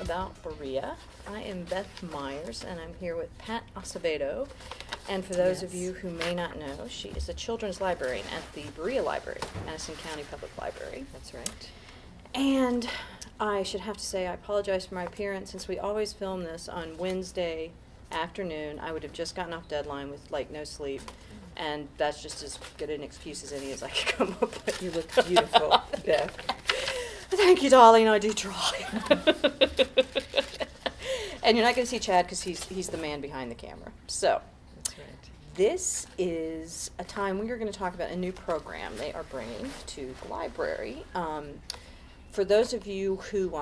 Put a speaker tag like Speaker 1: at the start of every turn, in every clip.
Speaker 1: about Berea. I am Beth Myers, and I'm here with Pat Acevedo. And for those of you who may not know, she is a children's librarian at the Berea Library, Madison County Public Library.
Speaker 2: That's right.
Speaker 1: And I should have to say I apologize for my appearance. Since we always film this on Wednesday afternoon, I would have just gotten off deadline with like no sleep. And that's just as good an excuse as any as I could come up with.
Speaker 2: You look beautiful, Beth.
Speaker 1: Thank you, darling. I do try. And you're not going to see Chad because he's the man behind the camera. So
Speaker 2: That's right.
Speaker 1: this is a time we are going to talk about a new program they are bringing to the library. For those of you who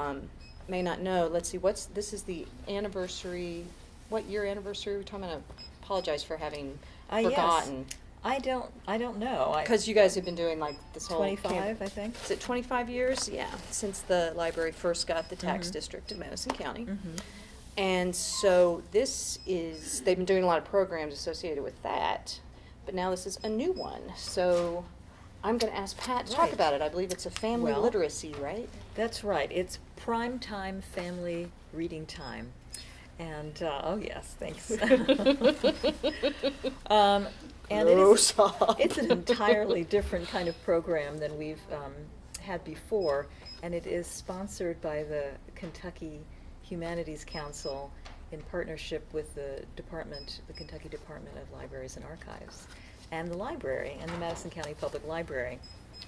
Speaker 1: may not know, let's see, this is the anniversary. What year anniversary are we talking about? I apologize for having forgotten.
Speaker 2: Yes. I don't know.
Speaker 1: Because you guys have been doing like this whole
Speaker 2: 25, I think.
Speaker 1: Is it 25 years? Yeah, since the library first got the tax district in Madison County.
Speaker 2: Mm-hmm.
Speaker 1: And so they've been doing a lot of programs associated with that, but now this is a new one. So I'm going to ask Pat to talk about it. I believe it's a family literacy, right?
Speaker 2: That's right. It's prime time family reading time. And, oh yes, thanks. And it's an entirely different kind of program than we've had before, and it is sponsored by the Kentucky Humanities Council in partnership with the Kentucky Department of Libraries and Archives, and the library, and the Madison County Public Library.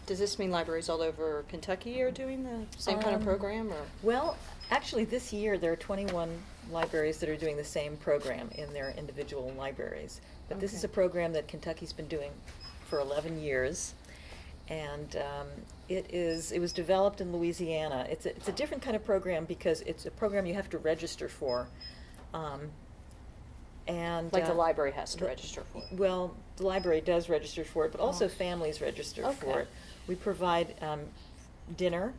Speaker 1: Does this mean libraries all over Kentucky are doing the same kind of program? Or?
Speaker 2: Well, actually this year there are 21 libraries that are doing the same program in their individual libraries. But this is a program that Kentucky's been doing for 11 years, and it was developed in Louisiana. It's a different kind of program because it's a program you have to register for. And
Speaker 1: like the library has to register for it.
Speaker 2: Well, the library does register for it, but also families register for it. We provide dinner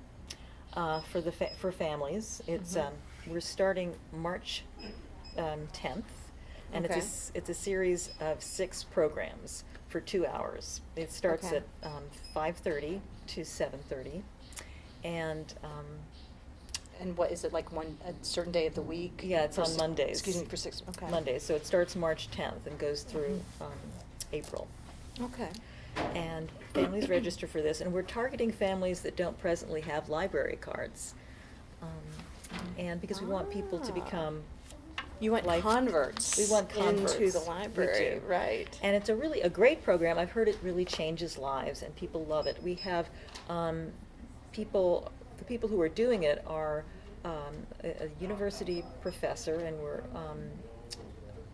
Speaker 2: for families. It's we're starting March 10th, and it's a series of 6 programs for 2 hours. It starts at 5:30 to 7:30, and what is it, like a certain day of the week? Yeah, it's on Mondays.
Speaker 1: Excuse me, for 6. Okay.
Speaker 2: Mondays. So it starts March 10th and goes through April.
Speaker 1: Okay.
Speaker 2: And families register for this, and we're targeting families that don't presently have library cards, and because we want people to become.
Speaker 1: You want converts.
Speaker 2: We want converts
Speaker 1: into the library,
Speaker 2: we do.
Speaker 1: Right?
Speaker 2: And it's a great program. I've heard it really changes lives, and people love it. We have the people who are doing it are a university professor, and we're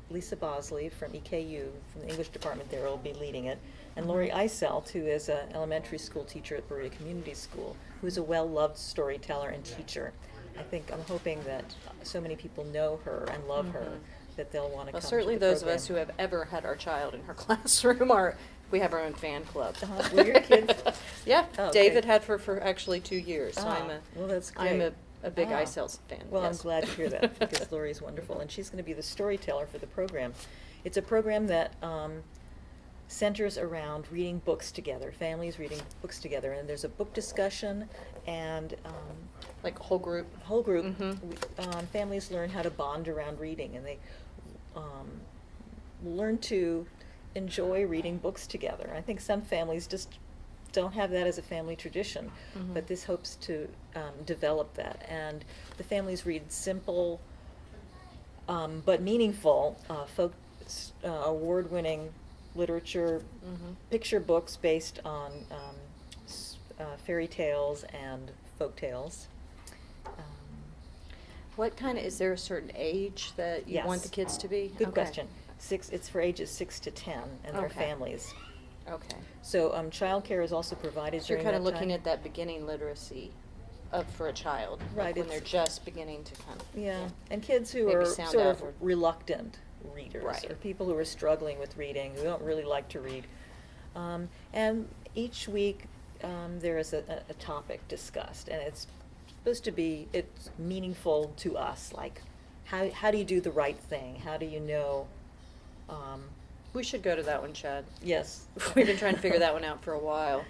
Speaker 2: Lisa Bosley from EKU, from the English department there, will be leading it, and Lori Eiselt, who is an elementary school teacher at Berea Community School, who is a well-loved storyteller and teacher. I'm hoping that so many people know her and love her that they'll want to come.
Speaker 1: Certainly
Speaker 2: to the
Speaker 1: those
Speaker 2: program.
Speaker 1: of us who have ever had our child in her classroom we have our own fan club.
Speaker 2: Were your kids?
Speaker 1: Yeah,
Speaker 2: Oh, okay.
Speaker 1: David had her for actually 2 years. So
Speaker 2: well, that's great.
Speaker 1: I'm a big Eiselt fan.
Speaker 2: Well,
Speaker 1: yes.
Speaker 2: I'm glad to hear that because Lori's wonderful, and she's going to be the storyteller for the program. It's a program that centers around reading books together, families reading books together, and there's a book discussion and
Speaker 1: like whole group.
Speaker 2: Families learn how to bond around reading, and they learn to enjoy reading books together. I think some families just don't have that as a family tradition, but this hopes to develop that. And the families read simple but meaningful award-winning literature, picture books based on fairy tales and folk tales.
Speaker 1: Is there a certain age that you want the kids to be?
Speaker 2: Good question. It's for ages 6 to 10 and their families.
Speaker 1: Okay.
Speaker 2: So Childcare is also provided
Speaker 1: So you're
Speaker 2: during
Speaker 1: kind of
Speaker 2: that
Speaker 1: looking
Speaker 2: time.
Speaker 1: at that beginning literacy for a child,
Speaker 2: Right,
Speaker 1: when they're just beginning to kind of
Speaker 2: and kids who
Speaker 1: maybe
Speaker 2: are
Speaker 1: sound
Speaker 2: sort
Speaker 1: out
Speaker 2: of
Speaker 1: or-
Speaker 2: reluctant readers,
Speaker 1: Right.
Speaker 2: or people who are struggling with reading, who don't really like to read. And each week there is a topic discussed, and it's supposed to be meaningful to us, like how do you do the right thing? How do you know?
Speaker 1: We should go to that one, Chad.
Speaker 2: Yes.
Speaker 1: We've been trying to figure that one out for a while.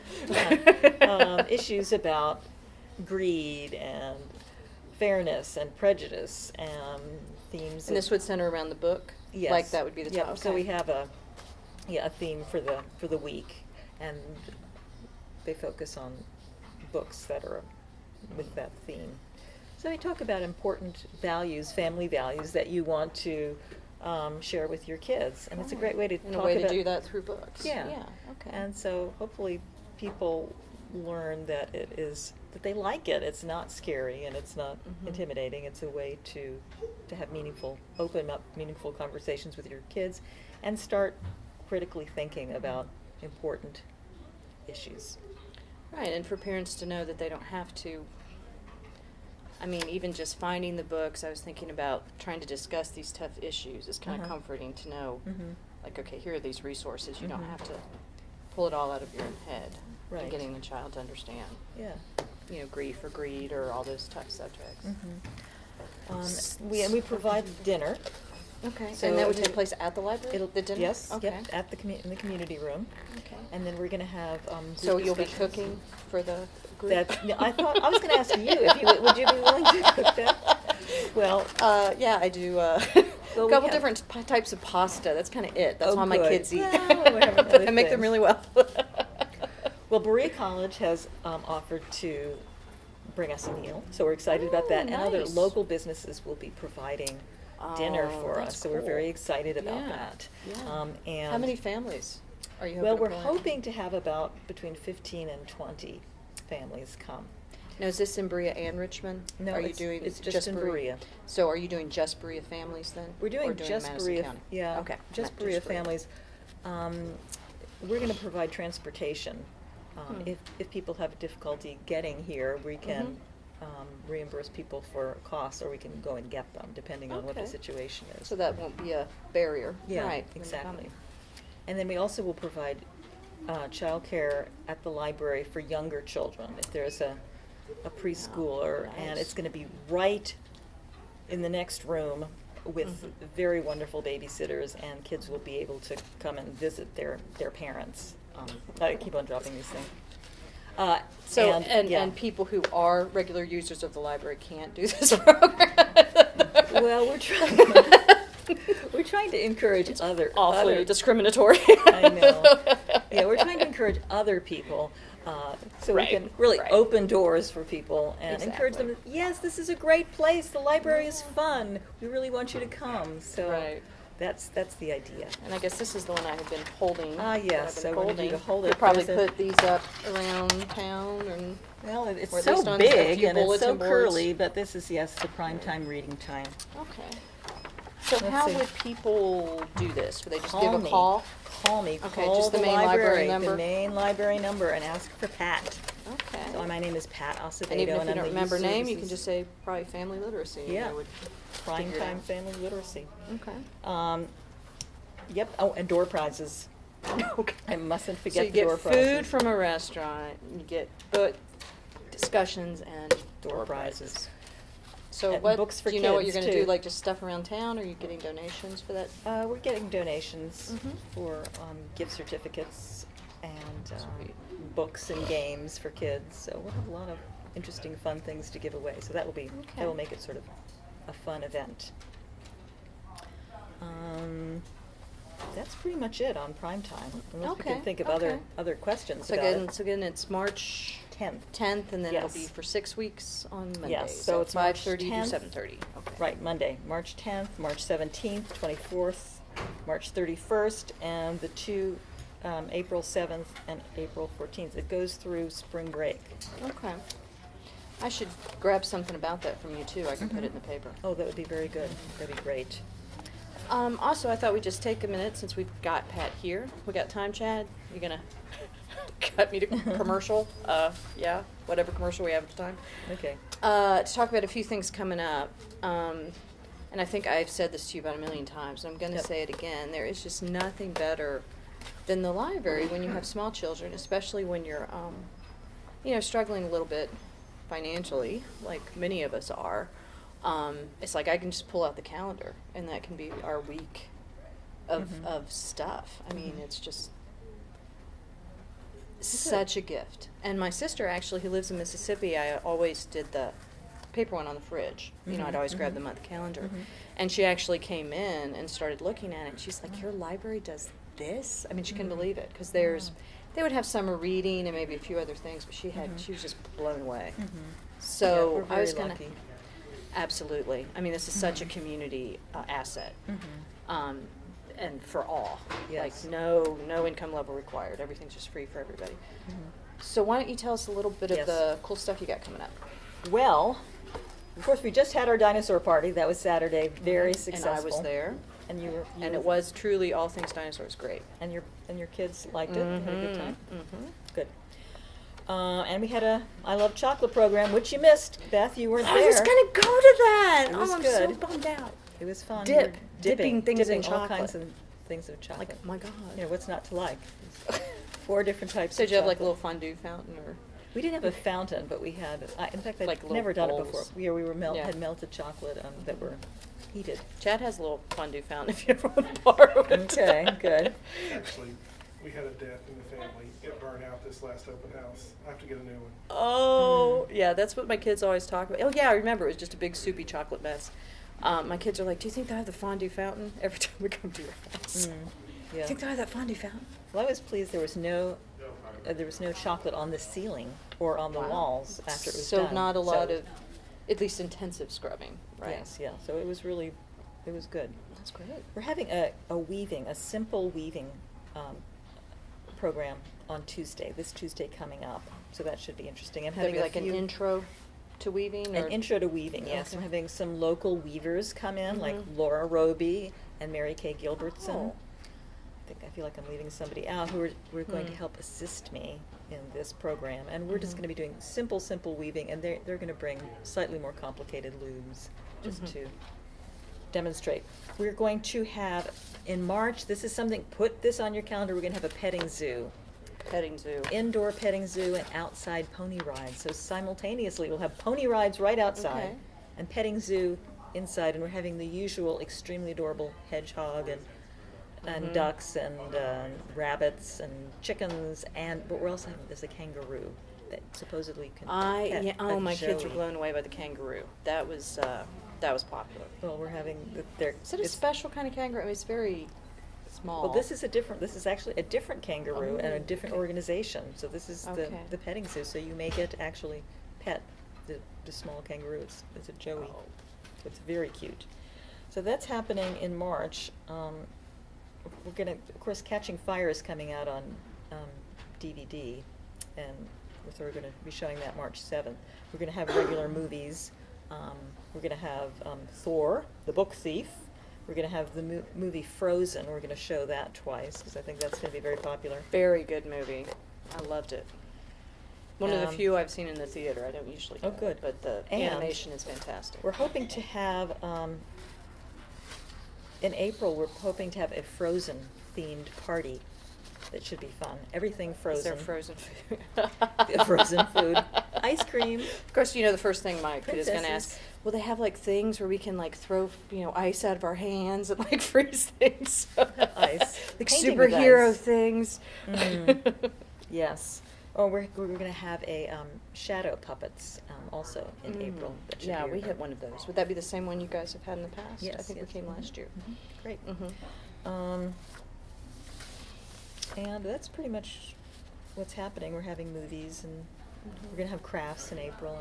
Speaker 2: Issues about greed and fairness and prejudice and themes.
Speaker 1: And this would center around the book?
Speaker 2: Yes.
Speaker 1: Like that would be the
Speaker 2: Yep.
Speaker 1: top?
Speaker 2: So
Speaker 1: okay.
Speaker 2: we have a theme for the week, and they focus on books that are with that theme. So we talk about important values, family values that you want to share with your kids, and it's a great way to
Speaker 1: In
Speaker 2: talk
Speaker 1: a way
Speaker 2: about.
Speaker 1: to do that through books.
Speaker 2: Yeah.
Speaker 1: Yeah, okay.
Speaker 2: And so hopefully people learn that that they like it. It's not scary and it's not
Speaker 1: Mhm.
Speaker 2: intimidating. It's a way to have open up meaningful conversations with your kids and start critically thinking about important issues.
Speaker 1: Right, and for parents to know that they don't have to, I mean, even just finding the books, I was thinking about trying to discuss these tough issues. It's kind of
Speaker 2: Uh-huh.
Speaker 1: comforting to know,
Speaker 2: Mhm.
Speaker 1: like, okay, here are these resources. You don't
Speaker 2: Mhm.
Speaker 1: have to pull it all out of your own head.
Speaker 2: Right.
Speaker 1: And getting the child to understand,
Speaker 2: Yeah.
Speaker 1: you know, grief or greed or all those tough subjects.
Speaker 2: We provide dinner.
Speaker 1: Okay,
Speaker 2: So
Speaker 1: and that would
Speaker 2: it'll-
Speaker 1: take place at the library?
Speaker 2: It'll
Speaker 1: The dinner?
Speaker 2: Yes.
Speaker 1: Okay.
Speaker 2: Yep, at in the community room.
Speaker 1: Okay.
Speaker 2: And then we're going to have
Speaker 1: So
Speaker 2: group
Speaker 1: you'll be
Speaker 2: discussions.
Speaker 1: cooking for the group?
Speaker 2: I was going to ask you if you would you be willing to cook that? Well,
Speaker 1: Yeah, I do
Speaker 2: Well,
Speaker 1: a
Speaker 2: we
Speaker 1: couple
Speaker 2: have-
Speaker 1: different types of pasta. That's kind of it. That's
Speaker 2: Oh,
Speaker 1: all my
Speaker 2: good.
Speaker 1: kids eat.
Speaker 2: Well, we have
Speaker 1: But
Speaker 2: other
Speaker 1: I make them
Speaker 2: things.
Speaker 1: really well.
Speaker 2: Well, Berea College has offered to bring us a meal, so we're excited about that.
Speaker 1: Oh,
Speaker 2: And other
Speaker 1: nice.
Speaker 2: local businesses will be providing dinner
Speaker 1: Oh,
Speaker 2: for
Speaker 1: that's
Speaker 2: us, so we're
Speaker 1: cool.
Speaker 2: very excited about
Speaker 1: Yeah,
Speaker 2: that.
Speaker 1: yeah.
Speaker 2: And
Speaker 1: How many families are you hoping
Speaker 2: Well,
Speaker 1: to
Speaker 2: we're
Speaker 1: pull in?
Speaker 2: hoping to have about between 15 and 20 families come.
Speaker 1: Now, is this in Berea and Richmond?
Speaker 2: No,
Speaker 1: Are you
Speaker 2: it's-
Speaker 1: doing
Speaker 2: it's just in Berea.
Speaker 1: So are you doing just Berea families then?
Speaker 2: We're doing
Speaker 1: Or
Speaker 2: just
Speaker 1: Madison
Speaker 2: Berea,
Speaker 1: County?
Speaker 2: yeah,
Speaker 1: Okay.
Speaker 2: just
Speaker 1: not
Speaker 2: Berea families. We're going to provide transportation. If people have difficulty getting here, we can reimburse people for costs, or we can go and get them, depending on what the
Speaker 1: Okay.
Speaker 2: situation is.
Speaker 1: So that won't be a barrier.
Speaker 2: Yeah,
Speaker 1: Right, when you come.
Speaker 2: exactly. And then we also will provide childcare at the library for younger children. If there's a preschooler, and
Speaker 1: nice.
Speaker 2: it's going to be right in the next room with very wonderful babysitters, and kids will be able to come and visit their parents. I keep on dropping these things.
Speaker 1: So,
Speaker 2: yeah.
Speaker 1: and people who are regular users of the library can't do this program?
Speaker 2: Well, we're trying to encourage
Speaker 1: Awfully
Speaker 2: other
Speaker 1: discriminatory.
Speaker 2: I know. Yeah, we're trying to encourage other people, so
Speaker 1: Right,
Speaker 2: we can really
Speaker 1: right.
Speaker 2: open doors for people and encourage them.
Speaker 1: Exactly.
Speaker 2: Yes, this is a great place. The library is fun. We really want you to come. So
Speaker 1: Right.
Speaker 2: that's the idea.
Speaker 1: And I guess this is the one I have been holding.
Speaker 2: Ah,
Speaker 1: that
Speaker 2: yes,
Speaker 1: I've been
Speaker 2: I wanted you to
Speaker 1: holding.
Speaker 2: hold it.
Speaker 1: You'll probably
Speaker 2: There's a-
Speaker 1: put these up around town and.
Speaker 2: Well, it's
Speaker 1: Or at
Speaker 2: so
Speaker 1: least on a
Speaker 2: big
Speaker 1: few
Speaker 2: and it's so
Speaker 1: bulletin boards.
Speaker 2: curly, but this is, yes, the prime time reading time.
Speaker 1: Okay. So
Speaker 2: Let's
Speaker 1: how
Speaker 2: see.
Speaker 1: would people do this? Would they just
Speaker 2: Call
Speaker 1: give a
Speaker 2: me.
Speaker 1: call?
Speaker 2: Call me.
Speaker 1: Okay,
Speaker 2: Call
Speaker 1: just the main library number?
Speaker 2: The main library number, and ask for Pat.
Speaker 1: Okay.
Speaker 2: So my name is Pat Acevedo,
Speaker 1: And even if you
Speaker 2: I'm
Speaker 1: don't
Speaker 2: the
Speaker 1: remember
Speaker 2: Youth
Speaker 1: name, you can
Speaker 2: Services-
Speaker 1: just say probably family literacy. and
Speaker 2: Yeah.
Speaker 1: they would
Speaker 2: Prime
Speaker 1: figure it
Speaker 2: time
Speaker 1: out.
Speaker 2: family literacy.
Speaker 1: Okay.
Speaker 2: Yep. Oh, and door prizes.
Speaker 1: Okay.
Speaker 2: I mustn't
Speaker 1: So
Speaker 2: forget
Speaker 1: you
Speaker 2: the door
Speaker 1: get
Speaker 2: prizes.
Speaker 1: food from a restaurant, you get book discussions and
Speaker 2: Door prizes.
Speaker 1: So
Speaker 2: And
Speaker 1: what,
Speaker 2: books for
Speaker 1: do you know what
Speaker 2: kids,
Speaker 1: you're gonna do,
Speaker 2: too.
Speaker 1: like just stuff around town, or are you getting donations for that?
Speaker 2: We're getting donations
Speaker 1: Mhm.
Speaker 2: for gift certificates and
Speaker 1: Sweet.
Speaker 2: books and games for kids. So we'll have a lot of interesting, fun things to give away. So that will
Speaker 1: Okay.
Speaker 2: make it sort of a fun event. That's pretty much it on prime time. Unless we
Speaker 1: Okay,
Speaker 2: can think of
Speaker 1: okay.
Speaker 2: other questions
Speaker 1: So
Speaker 2: about
Speaker 1: again,
Speaker 2: it.
Speaker 1: it's March
Speaker 2: 10th.
Speaker 1: 10th, and then it'll be
Speaker 2: Yes.
Speaker 1: for 6 weeks on Monday.
Speaker 2: Yes, so it's March
Speaker 1: 5:30 to
Speaker 2: 10th.
Speaker 1: 7:30. Okay.
Speaker 2: Right, Monday, March 10th, March 17th, 24th, March 31st, and the two, April 7th and April 14th. It goes through spring break.
Speaker 1: Okay. I should grab something about that from you too. I can put it in the paper.
Speaker 2: Oh, that would be very good. That'd be great.
Speaker 1: Also, I thought we'd just take a minute since we've got Pat here. We got time, Chad? You gonna cut me to commercial? Yeah, whatever commercial we have at the time.
Speaker 2: Okay.
Speaker 1: To talk about a few things coming up. And I think I've said this to you about a million times, and I'm going to
Speaker 2: Yep.
Speaker 1: say it again. There is just nothing better than the library when you have small children, especially when you're, struggling a little bit financially, like many of us are. It's like I can just pull out the calendar, and that can be our week of
Speaker 2: Mhm.
Speaker 1: of stuff. I mean,
Speaker 2: Mhm.
Speaker 1: it's just such a gift. And my sister, actually, who lives in Mississippi, I always did the paper one on the fridge. You know, I'd always grab the month calendar.
Speaker 2: Mhm.
Speaker 1: And she actually came in and started looking at it. And she's like, "Your library does this?" I mean, she couldn't believe it because they would have summer reading and maybe a few other things, but she was just blown away. So
Speaker 2: we're
Speaker 1: I was
Speaker 2: very
Speaker 1: going to,
Speaker 2: lucky.
Speaker 1: absolutely. I mean, this is such a community asset, and for all.
Speaker 2: Yes.
Speaker 1: Like no income level required. Everything's just free for everybody. So why don't you tell us a little bit of
Speaker 2: Yes.
Speaker 1: the cool stuff you got coming up?
Speaker 2: Well, of course, we just had our Dinosaur Party. That was Saturday. Very successful.
Speaker 1: And I was there.
Speaker 2: And you were.
Speaker 1: And it was truly all things dinosaurs great.
Speaker 2: And your kids liked it. Had a good time.
Speaker 1: Mm-hmm.
Speaker 2: Good. And we had a I Love Chocolate program, which you missed, Beth. You weren't there.
Speaker 1: I was gonna go to that.
Speaker 2: It was
Speaker 1: I'm
Speaker 2: good.
Speaker 1: so bummed out.
Speaker 2: It was fun.
Speaker 1: Dip.
Speaker 2: We were
Speaker 1: Dipping things in
Speaker 2: dipping all
Speaker 1: chocolate.
Speaker 2: kinds of things of chocolate.
Speaker 1: Like, oh my God.
Speaker 2: You know, what's not to like? 4 different types.
Speaker 1: So
Speaker 2: of
Speaker 1: did you have like a
Speaker 2: chocolate.
Speaker 1: little fondue fountain or?
Speaker 2: We didn't have a fountain, but we had. In fact, I'd
Speaker 1: Like little
Speaker 2: never done it
Speaker 1: bowls.
Speaker 2: before. We were
Speaker 1: Yeah.
Speaker 2: had melted chocolate that were heated.
Speaker 1: Chad has a little fondue fountain if you ever want to borrow it.
Speaker 2: Okay, good.
Speaker 3: Actually, we had a death in the family. It burned out this last open house. I have to get a new one.
Speaker 1: Oh, yeah, that's what my kids always talk about. Oh, yeah, I remember. It was just a big soupy chocolate mess. My kids are like, "Do you think they have the fondue fountain?" Every time we come to your house. Do you
Speaker 2: Yeah.
Speaker 1: think they have that fondue fountain?
Speaker 2: Well, I was pleased there was no chocolate on the ceiling or on the
Speaker 1: Wow.
Speaker 2: walls after it was
Speaker 1: So
Speaker 2: done.
Speaker 1: not a lot
Speaker 2: So-
Speaker 1: of, at least intensive scrubbing, right?
Speaker 2: Yes, yeah. So it was good.
Speaker 1: That's great.
Speaker 2: We're having a simple weaving program on Tuesday. This Tuesday coming up. So that should be interesting. I'm
Speaker 1: That'd
Speaker 2: having
Speaker 1: be like
Speaker 2: a
Speaker 1: an
Speaker 2: few,
Speaker 1: intro to weaving?
Speaker 2: An
Speaker 1: or-
Speaker 2: intro to weaving, yes.
Speaker 1: Okay.
Speaker 2: I'm having some local weavers come in, like
Speaker 1: Mhm.
Speaker 2: Laura Roby and Mary Kay Gilbertson.
Speaker 1: Oh.
Speaker 2: I feel like I'm leaving somebody out who are going to
Speaker 1: Hmm.
Speaker 2: help assist me in this program. And we're just
Speaker 1: Mhm.
Speaker 2: going to be doing simple weaving, and they're going to bring slightly more complicated looms just
Speaker 1: Mhm.
Speaker 2: to demonstrate. We're going to have, in March, this is something, put this on your calendar, we're going to have a petting zoo.
Speaker 1: Petting zoo.
Speaker 2: Indoor petting zoo and outside pony rides. So simultaneously, we'll have pony rides right outside
Speaker 1: Okay.
Speaker 2: and petting zoo inside, and we're having the usual extremely adorable hedgehog and
Speaker 1: Mhm.
Speaker 2: ducks and rabbits and chickens, but we're also having there's a kangaroo that supposedly can pet a
Speaker 1: my kids were
Speaker 2: joey.
Speaker 1: blown away by the kangaroo. That was popular.
Speaker 2: Well, we're having
Speaker 1: Is it a special kind of kangaroo? I mean, it's very small.
Speaker 2: Well, this is actually a different kangaroo and a
Speaker 1: Oh,
Speaker 2: different
Speaker 1: okay.
Speaker 2: organization. So this is
Speaker 1: Okay.
Speaker 2: the petting zoo. So you may get to actually pet the small kangaroo. It's a joey.
Speaker 1: Oh.
Speaker 2: So it's very cute. So that's happening in March. We're gonna, of course, Catching Fire is coming out on DVD, and we're gonna be showing that March 7th. We're gonna have regular movies. We're gonna have Thor, the Book Thief. We're gonna have the movie Frozen. We're gonna show that twice because I think that's gonna be very popular.
Speaker 1: Very good movie. I loved it. One of the
Speaker 2: Um,
Speaker 1: few I've seen in the theater. I don't usually
Speaker 2: Oh,
Speaker 1: go,
Speaker 2: good.
Speaker 1: but the
Speaker 2: And
Speaker 1: animation is fantastic.
Speaker 2: We're hoping to have, in April, we're hoping to have a Frozen themed party that should be fun. Everything frozen.
Speaker 1: Is there frozen food?
Speaker 2: Frozen food. Ice cream.
Speaker 1: Of course, you know the first thing my kid is going to ask,
Speaker 2: Princesses.
Speaker 1: will they have like things where we can like throw, ice out of our hands and like freeze things?
Speaker 2: Ice.
Speaker 1: Like
Speaker 2: Painting with
Speaker 1: superhero
Speaker 2: ice.
Speaker 1: things.
Speaker 2: Mm. Yes. Oh, we're going to have a shadow puppets also in April. That should
Speaker 1: Yeah,
Speaker 2: be
Speaker 1: we had one of those. Would that be the same one you guys have had in the past?
Speaker 2: Yes.
Speaker 1: I think
Speaker 2: yes.
Speaker 1: we came
Speaker 2: Mhm.
Speaker 1: last year.
Speaker 2: Mhm. Great.
Speaker 1: Mm-hmm.
Speaker 2: And that's pretty much what's happening. We're having movies, and we're going to have crafts in April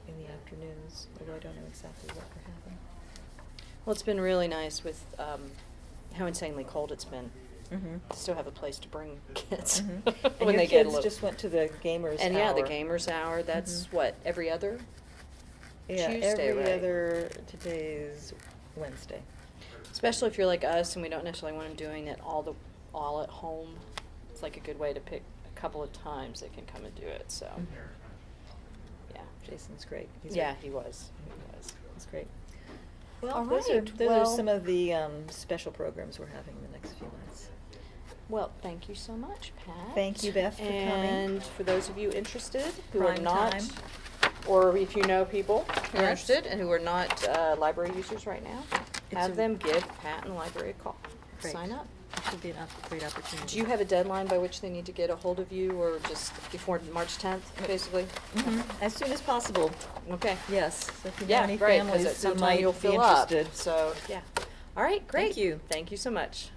Speaker 2: in the afternoons, although I don't know exactly what we're having.
Speaker 1: Well, it's been really nice with how insanely cold it's been.
Speaker 2: Mm-hmm.
Speaker 1: Still have a place to bring kids
Speaker 2: And
Speaker 1: when
Speaker 2: your
Speaker 1: they get a
Speaker 2: kids
Speaker 1: little.
Speaker 2: just went to the gamers
Speaker 1: And
Speaker 2: hour.
Speaker 1: yeah, the gamers hour. That's
Speaker 2: Mhm.
Speaker 1: what, every other
Speaker 2: Yeah,
Speaker 1: Tuesday,
Speaker 2: every
Speaker 1: right?
Speaker 2: other. Today's Wednesday.
Speaker 1: Especially if you're like us and we don't necessarily want them doing it all at home. It's like a good way to pick a couple of times they can come and do it. So
Speaker 2: Mhm.
Speaker 1: yeah,
Speaker 2: Jason's great.
Speaker 1: he was.
Speaker 2: He's great. Well,
Speaker 1: All
Speaker 2: those
Speaker 1: right,
Speaker 2: are
Speaker 1: well-
Speaker 2: some of the special programs we're having in the next few months.
Speaker 1: Well, thank you so much, Pat.
Speaker 2: Thank you, Beth, for coming.
Speaker 1: And for those of you interested who are
Speaker 2: Prime
Speaker 1: not,
Speaker 2: time.
Speaker 1: or if you know people who are
Speaker 2: Yes.
Speaker 1: interested and who are not library users right now,
Speaker 2: It's
Speaker 1: have
Speaker 2: a-
Speaker 1: them give Pat and the library a call.
Speaker 2: Great.
Speaker 1: Sign up.
Speaker 2: would be a great opportunity.
Speaker 1: Do you have a deadline by which they need to get a hold of you, or just before March 10th, basically?
Speaker 2: Mhm. As soon as possible,
Speaker 1: Okay.
Speaker 2: yes. So if you know
Speaker 1: Yeah,
Speaker 2: any
Speaker 1: right,
Speaker 2: families
Speaker 1: because
Speaker 2: who
Speaker 1: sometime
Speaker 2: might
Speaker 1: you'll
Speaker 2: be
Speaker 1: fill up.
Speaker 2: interested.
Speaker 1: So, yeah. All right, great.
Speaker 2: Thank you.
Speaker 1: Thank you so much.